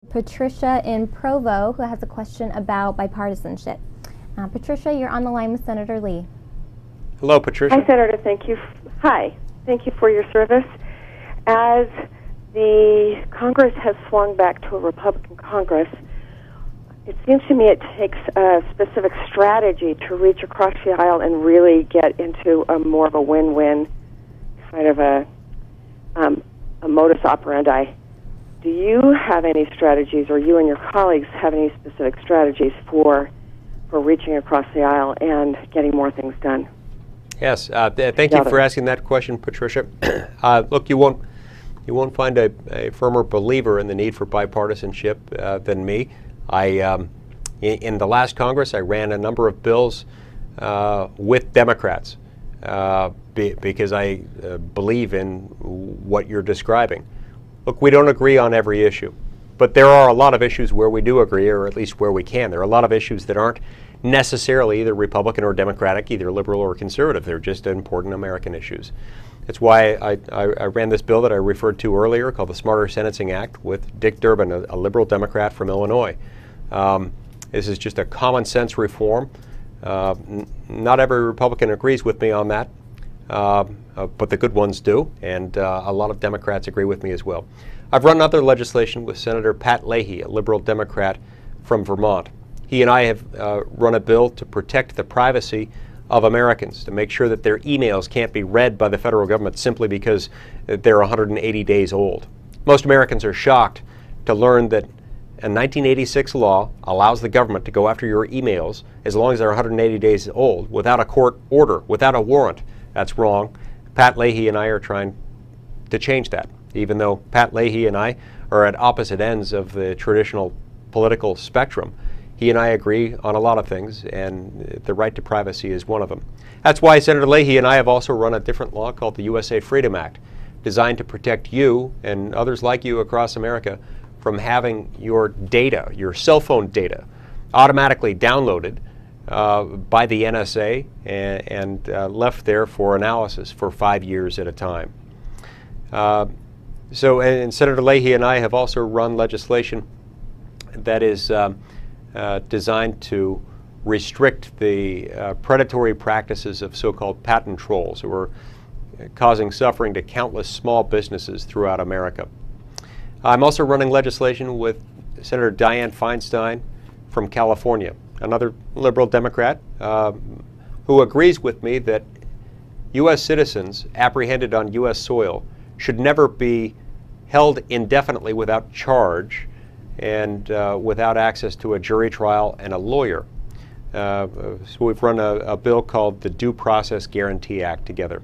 Patricia in Provo, who has a question about bipartisanship. Patricia, you're on the line with Senator Lee. Hello, Patricia. Hi, Senator. Thank you. Hi. Thank you for your service. As the Congress has swung back to a Republican Congress, it seems to me it takes a specific strategy to reach across the aisle and really get into a more of a win-win kind of a modus operandi. Do you have any strategies, or you and your colleagues have any specific strategies for reaching across the aisle and getting more things done? Yes, thank you for asking that question, Patricia. Look, you won't find a firmer believer in the need for bipartisanship than me. In the last Congress, I ran a number of bills with Democrats because I believe in what you're describing. Look, we don't agree on every issue, but there are a lot of issues where we do agree, or at least where we can. There are a lot of issues that aren't necessarily either Republican or Democratic, either liberal or conservative. They're just important American issues. That's why I ran this bill that I referred to earlier called the Smarter Sentencing Act with Dick Durbin, a liberal Democrat from Illinois. This is just a common sense reform. Not every Republican agrees with me on that, but the good ones do, and a lot of Democrats agree with me as well. I've run other legislation with Senator Pat Leahy, a liberal Democrat from Vermont. He and I have run a bill to protect the privacy of Americans, to make sure that their emails can't be read by the federal government simply because they're 180 days old. Most Americans are shocked to learn that a 1986 law allows the government to go after your emails as long as they're 180 days old without a court order, without a warrant. That's wrong. Pat Leahy and I are trying to change that, even though Pat Leahy and I are at opposite ends of the traditional political spectrum. He and I agree on a lot of things, and the right to privacy is one of them. That's why Senator Leahy and I have also run a different law called the USA Freedom Act, designed to protect you and others like you across America from having your data, your cell phone data, automatically downloaded by the NSA and left there for analysis for 5 years at a time. And Senator Leahy and I have also run legislation that is designed to restrict the predatory practices of so-called patent trolls who are causing suffering to countless small businesses throughout America. I'm also running legislation with Senator Dianne Feinstein from California, another liberal Democrat who agrees with me that U.S. citizens apprehended on U.S. soil should never be held indefinitely without charge and without access to a jury trial and a lawyer. So we've run a bill called the Due Process Guarantee Act together.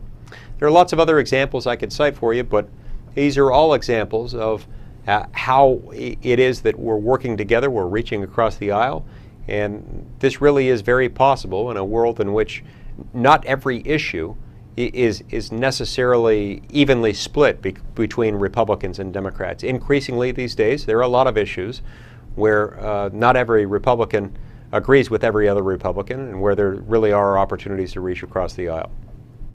There are lots of other examples I could cite for you, but these are all examples of how it is that we're working together, we're reaching across the aisle, and this really is very possible in a world in which not every issue is necessarily evenly split between Republicans and Democrats. Increasingly these days, there are a lot of issues where not every Republican agrees with every other Republican, and where there really are opportunities to reach across the aisle.